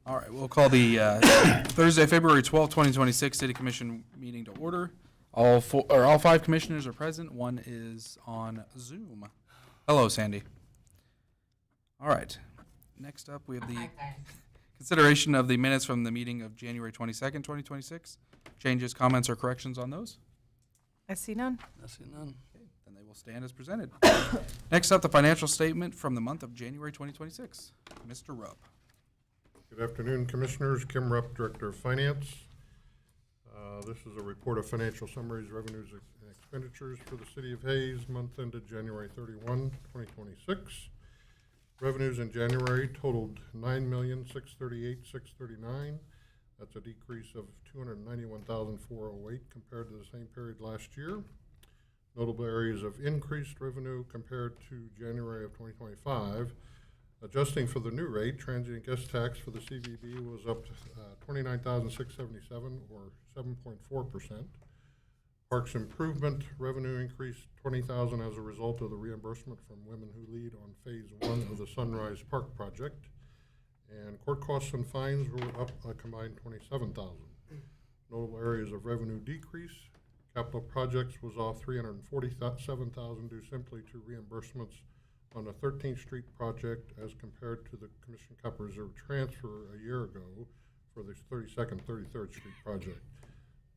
All right, we'll call the Thursday, February 12th, 2026 City Commission meeting to order. All five commissioners are present. One is on Zoom. Hello, Sandy. All right. Next up, we have the consideration of the minutes from the meeting of January 22nd, 2026. Changes, comments, or corrections on those? I see none. I see none. Okay, then they will stand as presented. Next up, the financial statement from the month of January 2026. Mr. Rupp. Good afternoon, Commissioners. Kim Rupp, Director of Finance. This is a report of financial summaries, revenues, and expenditures for the City of Hayes, month ended January 31, 2026. Revenues in January totaled $9,638,639. That's a decrease of $291,408 compared to the same period last year. Notable areas of increased revenue compared to January of 2025. Adjusting for the new rate, transient guest tax for the CVB was up $29,677 or 7.4%. Parks improvement revenue increased $20,000 as a result of the reimbursement from Women Who Lead on Phase 1 of the Sunrise Park project. And court costs and fines were up a combined $27,000. Notable areas of revenue decrease. Capital projects was off $347,000 due simply to reimbursements on the 13th Street project as compared to the Commission Capital Reserve transfer a year ago for the 32nd, 33rd Street project.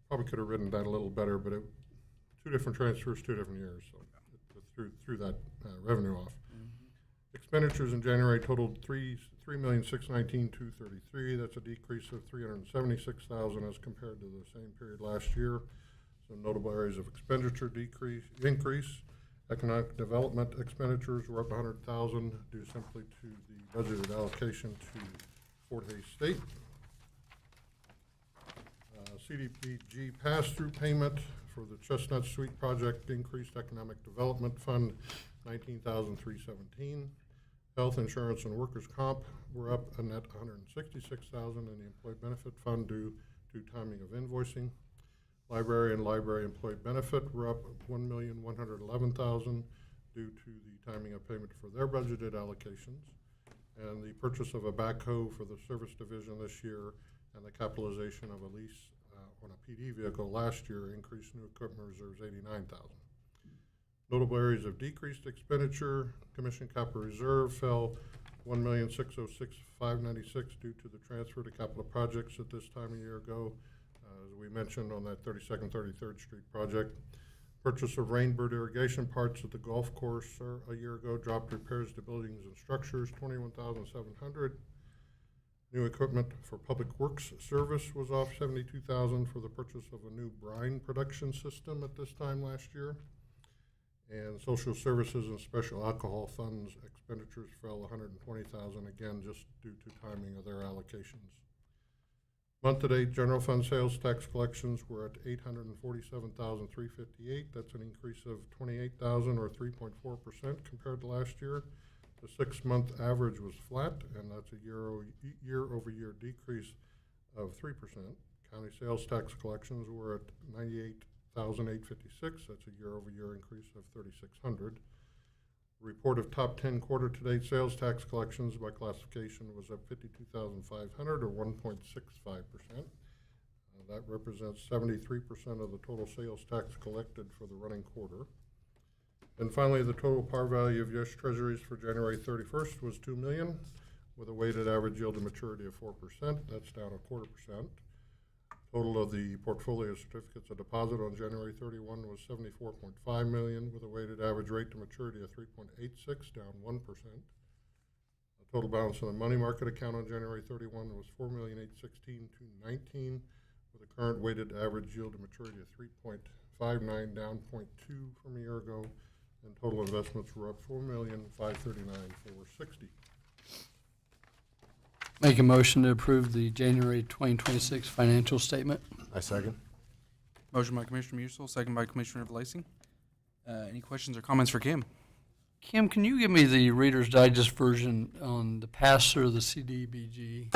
Probably could have written that a little better, but two different transfers, 2 different years, so it threw that revenue off. Expenditures in January totaled $3,619,233. That's a decrease of $376,000 as compared to the same period last year. So notable areas of expenditure increase. Economic development expenditures were up $100,000 due simply to the budgeted allocation to Fort Hays State. CDBG pass-through payment for the Chestnut Suite project increased economic development fund $19,317. Health insurance and workers' comp were up a net $166,000 in the employee benefit fund due to timing of invoicing. Library and library employee benefit were up $1,111,000 due to the timing of payment for their budgeted allocations, and the purchase of a backhoe for the service division this year and the capitalization of a lease on a PD vehicle last year increased new equipment reserves $89,000. Notable areas of decreased expenditure: Commission Capital Reserve fell $1,606,596 due to the transfer to capital projects at this time a year ago. As we mentioned on that 32nd, 33rd Street project. Purchase of Rainbird irrigation parts at the golf course a year ago dropped repairs to buildings and structures $21,700. New equipment for public works service was off $72,000 for the purchase of a new brine production system at this time last year. And social services and special alcohol funds expenditures fell $120,000 again just due to timing of their allocations. Month-to-date general fund sales tax collections were at $847,358. That's an increase of $28,000 or 3.4% compared to last year. The 6-month average was flat, and that's a year-over-year decrease of 3%. County sales tax collections were at $98,856. That's a year-over-year increase of $3,600. Report of top 10 quarter-to-date sales tax collections by classification was up $52,500 or 1.65%. That represents 73% of the total sales tax collected for the running quarter. And finally, the total par value of U.S. Treasuries for January 31st was $2 million, with a weighted average yield to maturity of 4%. That's down 0.25%. Total of the portfolio certificates of deposit on January 31 was $74.5 million, with a weighted average rate to maturity of 3.86, down 1%. The total balance on the money market account on January 31 was $4,816,219, with a current weighted average yield to maturity of 3.59, down 0.2 from a year ago, and total investments were up $4,539,460. Make a motion to approve the January 2026 financial statement. I second. Motion by Commissioner Musil, second by Commissioner Lacey. Any questions or comments for Kim? Kim, can you give me the Reader's Digest version on the pass-through of the CDBG?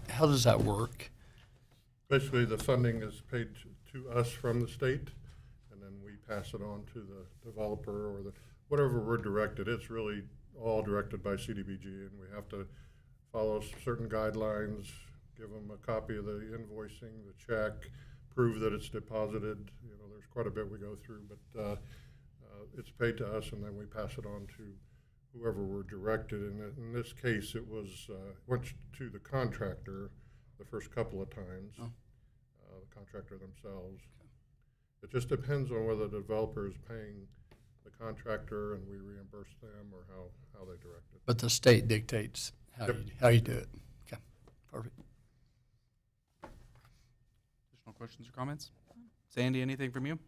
How does that work? Basically, the funding is paid to us from the state, and then we pass it on to the developer or whatever we're directed. It's really all directed by CDBG, and we have to follow certain guidelines, give them a copy of the invoicing, the check, prove that it's deposited. You know, there's quite a bit we go through, but it's paid to us, and then we pass it on to whoever we're directed. And in this case, it was went to the contractor the first couple of times, the contractor themselves. It just depends on whether the developer is paying the contractor and we reimburse them, or how they direct it. But the state dictates how Yep. how you do it. Okay, perfect. Additional questions or comments? Sandy, anything from you?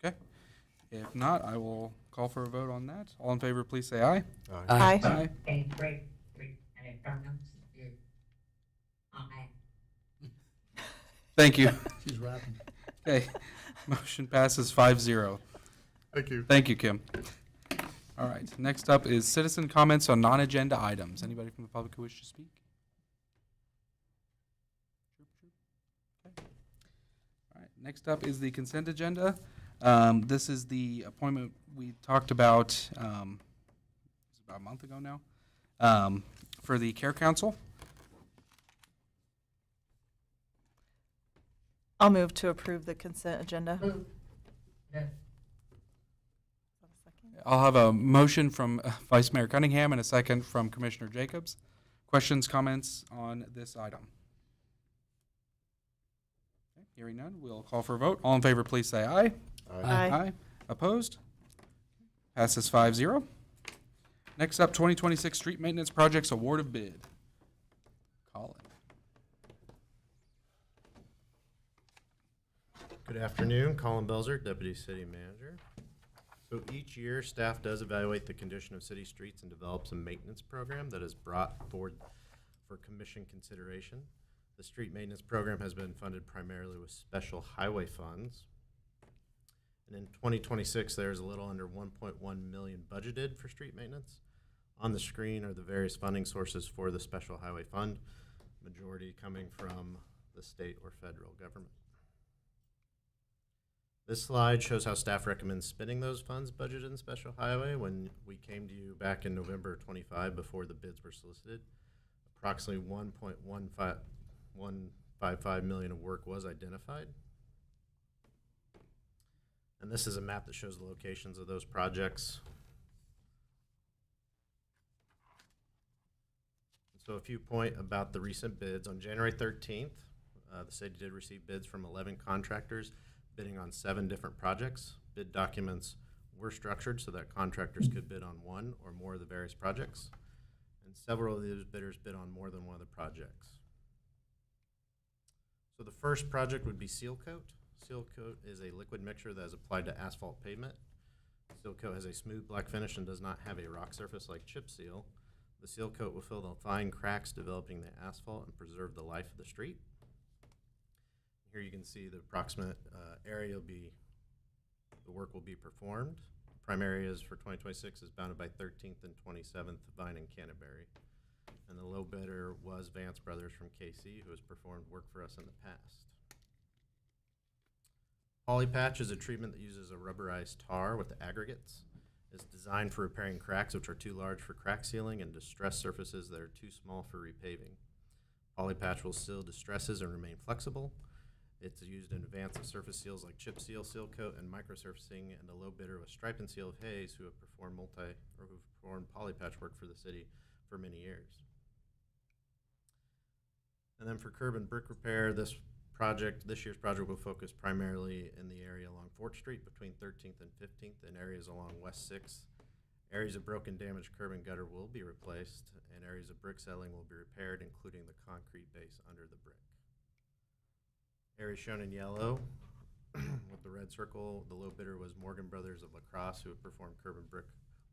Okay. If not, I will call for a vote on that. All in favor, please say aye. Aye. Aye. Okay, great. And it pronounced it. Aye. Thank you. She's rapping. Okay. Motion passes 5-0. Thank you. Thank you, Kim. All right. Next up is citizen comments on non-agenda items. Anybody from the public who wish to speak? Okay. All right. Next up is the consent agenda. This is the appointment we talked about, it was about a month ago now, for the Care Council. I'll move to approve the consent agenda. Move. The I'll have a motion from Vice Mayor Cunningham and a second from Commissioner Jacobs. Questions, comments on this item? Okay, hearing none, we'll call for a vote. All in favor, please say aye. Aye. Opposed? Passes 5-0. Next up, 2026 Street Maintenance Projects Award of Bid. Colin. Good afternoon, Colin Belzer, Deputy City Manager. So each year, staff does evaluate the condition of city streets and develops a maintenance program that is brought forward for commission consideration. The street maintenance program has been funded primarily with special highway funds. And in 2026, there's a little under 1.1 million budgeted for street maintenance. On the screen are the various funding sources for the special highway fund, majority coming from the state or federal government. This slide shows how staff recommends spending those funds budgeted in special highway. When we came to you back in November 25 before the bids were solicited, approximately 1.155 million of work was identified. And this is a map that shows the locations of those projects. So a few point about the recent bids. On January 13th, the city did receive bids from 11 contractors bidding on 7 different projects. Bid documents were structured so that contractors could bid on one or more of the various projects. And several of those bidders bid on more than one of the projects. So the first project would be Seal Coat. Seal Coat is a liquid mixture that is applied to asphalt pavement. Seal Coat has a smooth black finish and does not have a rock surface like chip seal. The Seal Coat will fill the fine cracks developing the asphalt and preserve the life of the street. Here you can see the approximate area the work will be performed. Prime areas for 2026 is bounded by 13th and 27th Vine and Canterbury. And the low bidder was Vance Brothers from KC, who has performed work for us in the past. Polypatch is a treatment that uses a rubberized tar with aggregates. It's designed for repairing cracks which are too large for crack sealing and distressed surfaces that are too small for repaving. Polypatch will seal distresses and remain flexible. It's used in advance of surface seals like chip seal, seal coat, and microsurfacing, and the low bidder was Stripe and Seal of Hayes, who have performed polypatch work for the city for many years. And then for curb and brick repair, this year's project will focus primarily in the area along Fort Street between 13th and 15th and areas along West 6th. Areas of broken, damaged curb and gutter will be replaced, and areas of brick settling will be repaired, including the concrete base under the brick. Areas shown in yellow with the red circle, the low bidder was Morgan Brothers of La Crosse, who have performed curb and brick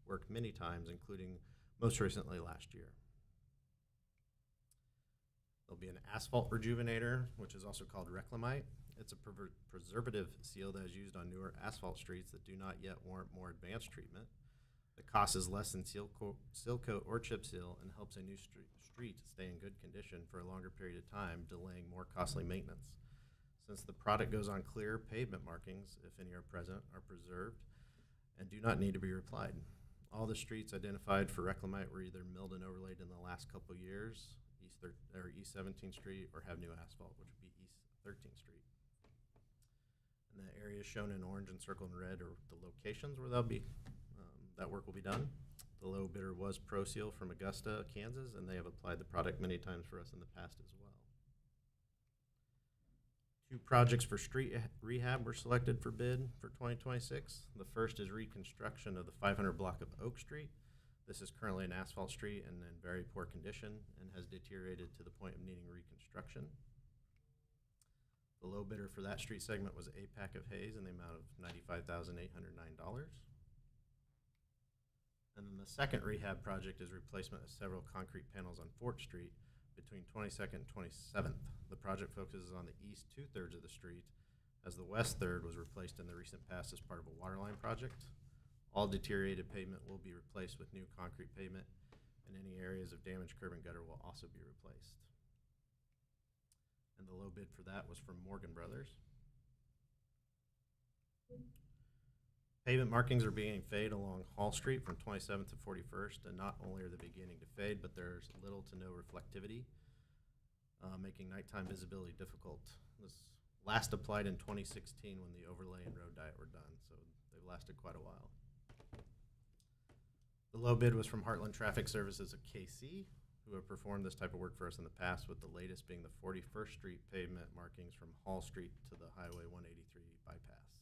work many times, including most recently last year. There'll be an asphalt rejuvenator, which is also called Reclamite. It's a preservative seal that is used on newer asphalt streets that do not yet warrant more advanced treatment. The cost is less than seal coat or chip seal and helps a new street stay in good condition for a longer period of time, delaying more costly maintenance. Since the product goes on clear, pavement markings, if any are present, are preserved and do not need to be reapplied. All the streets identified for reclamite were either milled and overlaid in the last couple years, East 17th Street, or have new asphalt, which would be East 13th Street. And the areas shown in orange and circled in red are the locations where that work will be done. The low bidder was ProSeal from Augusta, Kansas, and they have applied the product many times for us in the past as well. 2 projects for street rehab were selected for bid for 2026. The first is reconstruction of the 500 block of Oak Street. This is currently an asphalt street and in very poor condition and has deteriorated to the point of needing reconstruction. The low bidder for that street segment was APAC of Hayes in the amount of $95,809. And then the second rehab project is replacement of several concrete panels on Fort Street between 22nd and 27th. The project focuses on the east 2/3 of the street, as the west third was replaced in the recent past as part of a water line project. All deteriorated pavement will be replaced with new concrete pavement, and any areas of damaged curb and gutter will also be replaced. And the low bid for that was from Morgan Brothers. Pavement markings are beginning to fade along Hall Street from 27th to 41st, and not only are they beginning to fade, but there's little to no reflectivity, making nighttime visibility difficult. This last applied in 2016 when the overlay and road diet were done, so they've lasted quite a while. The low bid was from Heartland Traffic Services of KC, who have performed this type of work for us in the past, with the latest being the 41st Street pavement markings from Hall Street to the Highway 183 bypass.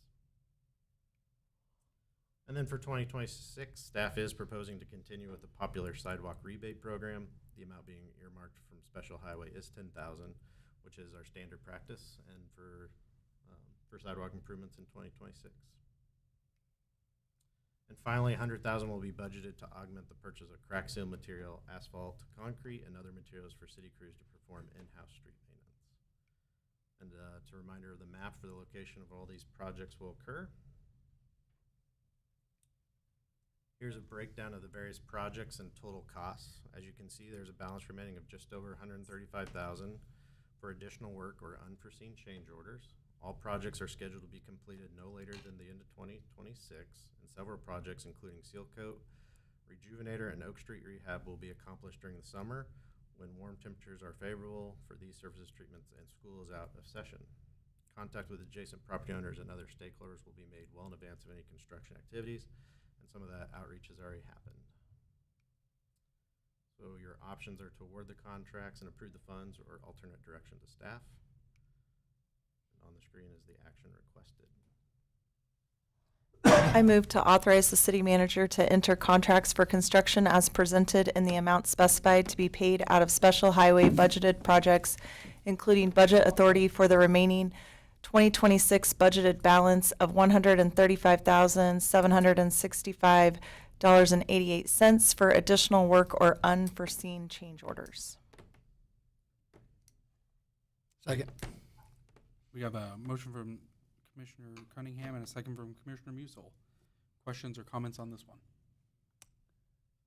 And then for 2026, staff is proposing to continue with the popular sidewalk rebate program. The amount being earmarked from Special Highway is $10,000, which is our standard practice, and for sidewalk improvements in 2026. And finally, $100,000 will be budgeted to augment the purchase of crack seal material, asphalt, concrete, and other materials for city crews to perform in-house street maintenance. And it's a reminder of the map for the location of all these projects will occur. Here's a breakdown of the various projects and total costs. As you can see, there's a balance remaining of just over $135,000 for additional work or unforeseen change orders. All projects are scheduled to be completed no later than the end of 2026, and several projects, including Seal Coat, Rejuvenator, and Oak Street Rehab, will be accomplished during the summer when warm temperatures are favorable for these surface treatments and school is out of session. Contact with adjacent property owners and other stakeholders will be made well in advance of any construction activities, and some of that outreach has already happened. So your options are to award the contracts and approve the funds, or alternate direction to staff. And on the screen is the action requested. I move to authorize the city manager to enter contracts for construction as presented in the amount specified to be paid out of special highway budgeted projects, including budget authority for the remaining 2026 budgeted balance of $135,765.88 for additional work or unforeseen change orders. Second. We have a motion from Commissioner Cunningham and a second from Commissioner Musil. Questions or comments on this one?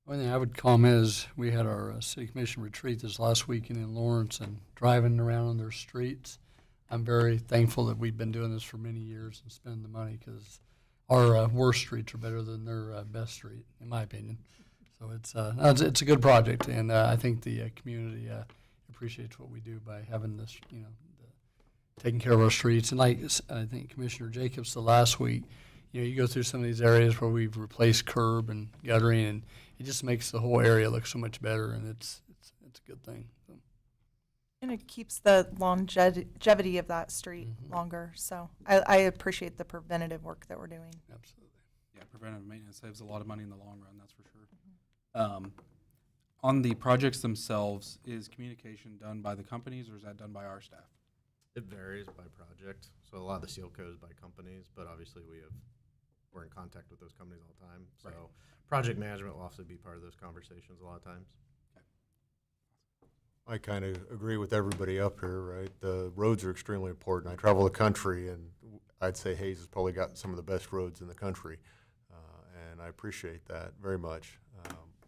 One thing I would comment is we had our city commission retreat this last weekend in Lawrence, and driving around on their streets, I'm very thankful that we've been doing this for many years and spending the money, because our worst streets are better than their best street, in my opinion. So it's a good project, and I think the community appreciates what we do by having this, taking care of our streets. And like I think Commissioner Jacobs said last week, you go through some of these areas where we've replaced curb and guttering, and it just makes the whole area look so much better, and it's a good thing. So. And it keeps the longevity of that street longer. So I appreciate the preventative work that we're doing. Absolutely. Yeah, preventive maintenance saves a lot of money in the long run, that's for sure. On the projects themselves, is communication done by the companies or is that done by our staff? It varies by project. So a lot of the seal codes by companies, but obviously we're in contact with those companies all the time. So Right. project management will also be part of those conversations a lot of times. I kind of agree with everybody up here, right? The roads are extremely important. I travel the country, and I'd say Hayes has probably got some of the best roads in the country, and I appreciate that very much.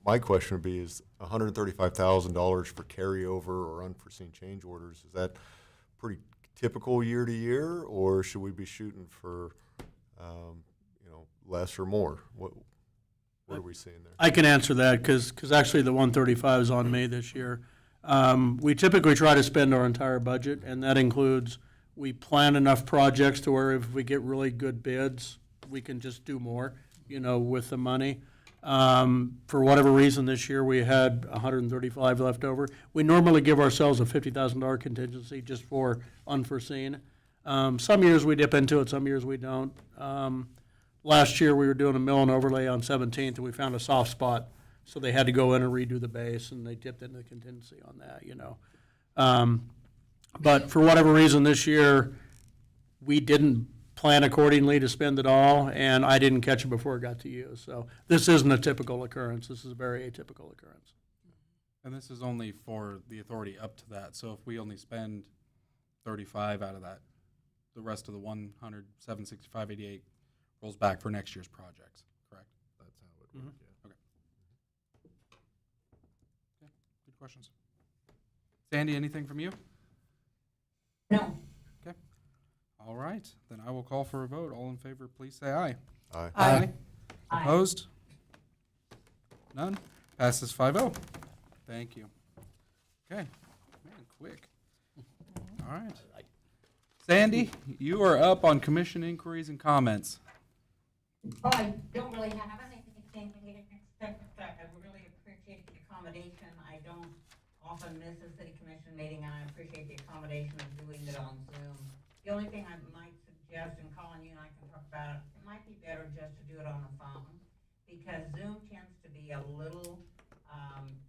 My question would be, is $135,000 for carryover or unforeseen change orders, is that pretty typical year to year, or should we be shooting for, less or more? What are we seeing there? I can answer that because actually the 135 is on me this year. We typically try to spend our entire budget, and that includes, we plan enough projects to where if we get really good bids, we can just do more, with the money. For whatever reason this year, we had 135 left over. We normally give ourselves a $50,000 contingency just for unforeseen. Some years we dip into it, some years we don't. Last year, we were doing a mill and overlay on 17th, and we found a soft spot, so they had to go in and redo the base, and they dipped into the contingency on that, But for whatever reason this year, we didn't plan accordingly to spend it all, and I didn't catch it before it got to you. So this isn't a typical occurrence. This is a very atypical occurrence. And this is only for the authority up to that. So if we only spend 35 out of that, the rest of the 100, 765, 88 rolls back for next year's projects, correct? That's how it would work, yeah. Okay, good questions. Sandy, anything from you? No. Okay. All right, then I will call for a vote. All in favor, please say aye. Aye. Aye. Aye. Opposed? None? Passes 5-0. Thank you. Okay, man, quick. All right. Sandy, you are up on commission inquiries and comments. Oh, I don't really have anything except that I really appreciate the accommodation. I don't often miss a city commission meeting, and I appreciate the accommodation of doing it on Zoom. The only thing I might suggest, and Colin, you and I can talk about it, it might be better just to do it on the phone, because Zoom tends to be a little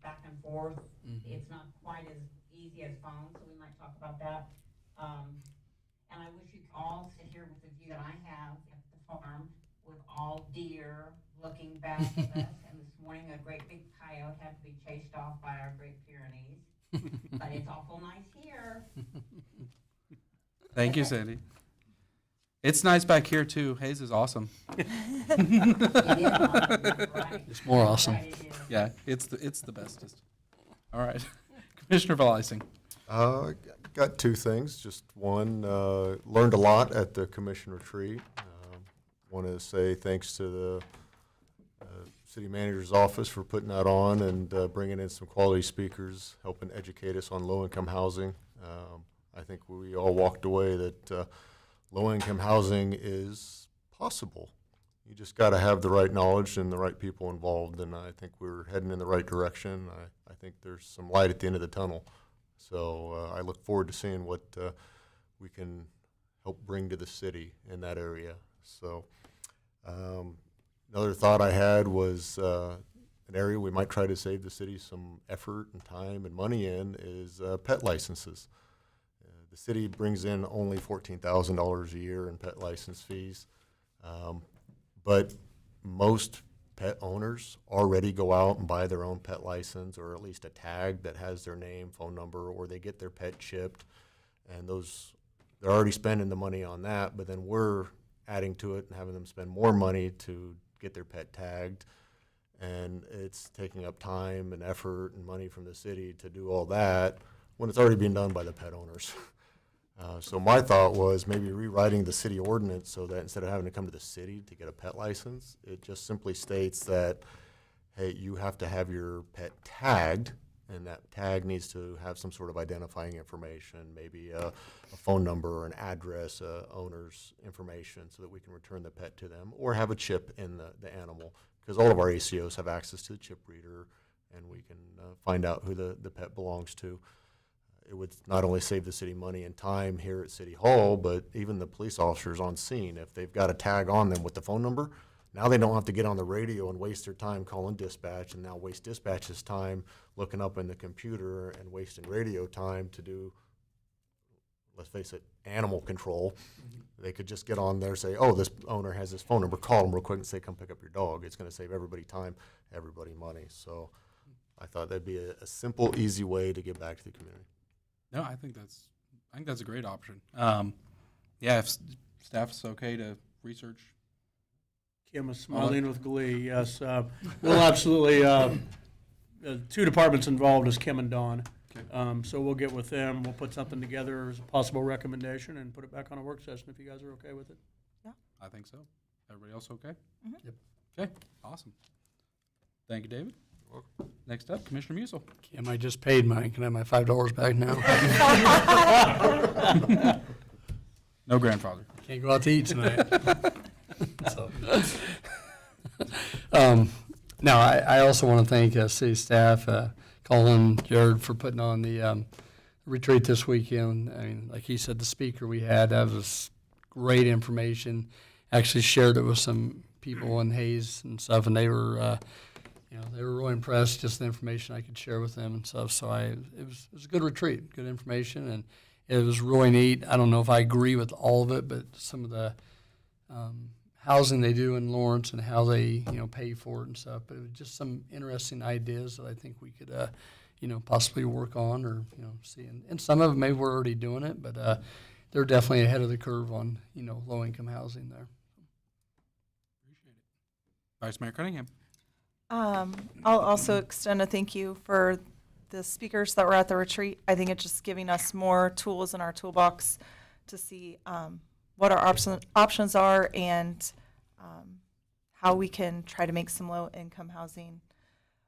back and forth. It's not quite as easy as phone, so we might talk about that. And I wish you could all sit here with the view that I have at the farm with all deer looking back at us. And this morning, a great big coyote had to be chased off by our Great Pyrenees. But it's awful nice here. Thank you, Sandy. It's nice back here, too. Hayes is awesome. It is awesome, that's right. It's more awesome. Right, it is. Yeah, it's the bestest. All right. Commissioner Valaising. Got two things. Just one, learned a lot at the commission retreat. Want to say thanks to the city manager's office for putting that on and bringing in some quality speakers, helping educate us on low-income housing. I think we all walked away that low-income housing is possible. You just got to have the right knowledge and the right people involved, and I think we're heading in the right direction. I think there's some light at the end of the tunnel. So I look forward to seeing what we can help bring to the city in that area. So another thought I had was an area we might try to save the city some effort and time and money in is pet licenses. The city brings in only $14,000 a year in pet license fees, but most pet owners already go out and buy their own pet license, or at least a tag that has their name, phone number, or they get their pet chipped, and they're already spending the money on that, but then we're adding to it and having them spend more money to get their pet tagged, and it's taking up time and effort and money from the city to do all that when it's already being done by the pet owners. So my thought was maybe rewriting the city ordinance so that instead of having to come to the city to get a pet license, it just simply states that, hey, you have to have your pet tagged, and that tag needs to have some sort of identifying information, maybe a phone number or an address, owner's information, so that we can return the pet to them, or have a chip in the animal, because all of our ACOs have access to the chip reader, and we can find out who the pet belongs to. It would not only save the city money and time here at City Hall, but even the police officers on scene. If they've got a tag on them with the phone number, now they don't have to get on the radio and waste their time calling dispatch, and now waste dispatch's time looking up in the computer and wasting radio time to do, let's face it, animal control. They could just get on there, say, oh, this owner has this phone number, call them real quick and say, come pick up your dog. It's going to save everybody time, everybody money. So I thought that'd be a simple, easy way to give back to the community. No, I think that's a great option. Yeah, if staff's okay to research. Kim is smiling with glee, yes. We'll absolutely, two departments involved is Kim and Dawn. Okay. So we'll get with them, we'll put something together as a possible recommendation and put it back on a work session if you guys are okay with it. I think so. Everybody else okay? Mhm. Yep. Okay, awesome. Thank you, David. Next up, Commissioner Musil. Kim, I just paid mine. Can I have my $5 back now? No grandfather. Can't go out to eat tonight. So, no, I also want to thank city staff, Colin, Jared, for putting on the retreat this weekend. I mean, like he said, the speaker we had, that was great information. Actually shared it with some people in Hayes and stuff, and they were, they were really impressed, just the information I could share with them and stuff. So it was a good retreat, good information, and it was really neat. I don't know if I agree with all of it, but some of the housing they do in Lawrence and how they, pay for it and stuff. But it was just some interesting ideas that I think we could, possibly work on or, see. And some of them, maybe we're already doing it, but they're definitely ahead of the curve on, low-income housing there. Appreciate it. Vice Mayor Cunningham. I'll also extend a thank you for the speakers that were at the retreat. I think it's just giving us more tools in our toolbox to see what our options are and how we can try to make some low-income housing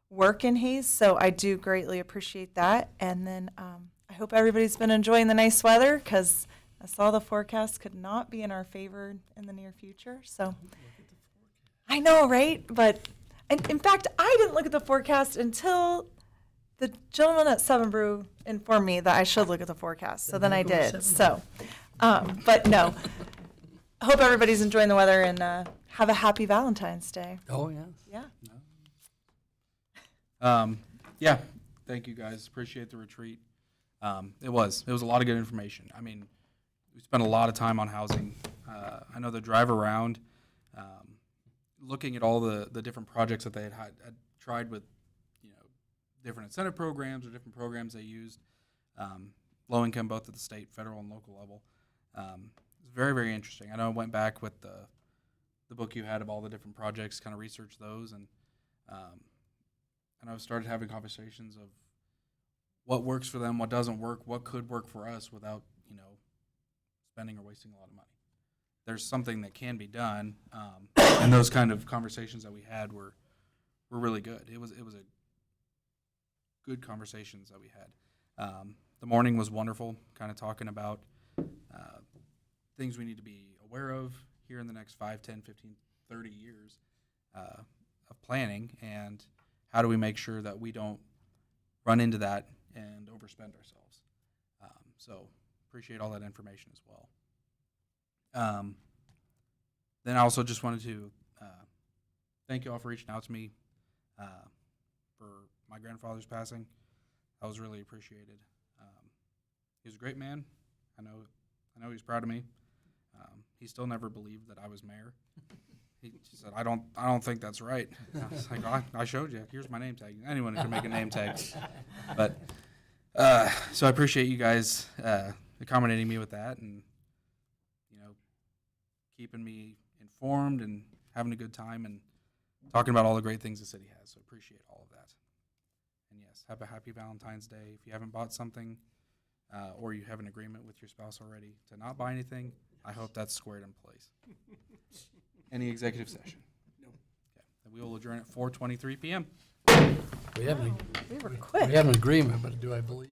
work in Hayes. So I do greatly appreciate that. And then I hope everybody's been enjoying the nice weather, because I saw the forecast could not be in our favor in the near future. So I know, right? But in fact, I didn't look at the forecast until the gentleman at Seven Brew informed me that I should look at the forecast. So then I did. So, but no, I hope everybody's enjoying the weather and have a happy Valentine's Day. Oh, yeah. Yeah. Yeah, thank you guys. Appreciate the retreat. It was a lot of good information. I mean, we spent a lot of time on housing. I know the drive around, looking at all the different projects that they had tried with, different incentive programs or different programs they used, low income, both at the state, federal, and local level. It's very, very interesting. I know I went back with the book you had of all the different projects, kind of researched those, and I started having conversations of what works for them, what doesn't work, what could work for us without, spending or wasting a lot of money. There's something that can be done, and those kind of conversations that we had were really good. It was a good conversations that we had. The morning was wonderful, kind of talking about things we need to be aware of here in the next 5, 10, 15, 30 years of planning, and how do we make sure that we don't run into that and overspend ourselves. So appreciate all that information as well. Then I also just wanted to thank you all for reaching out to me for my grandfather's passing. That was really appreciated. He was a great man. I know he's proud of me. He still never believed that I was mayor. He said, I don't think that's right. I was like, I showed you. Here's my name tag. Anyone can make a name tag. But so I appreciate you guys accommodating me with that, and keeping me informed and having a good time and talking about all the great things the city has. So appreciate all of that. And yes, have a happy Valentine's Day. If you haven't bought something, or you have an agreement with your spouse already to not buy anything, I hope that's squared in place. Any executive session? No. Okay. Then we will adjourn at 4:23 p.m. We have We were quick. an agreement, but do I believe?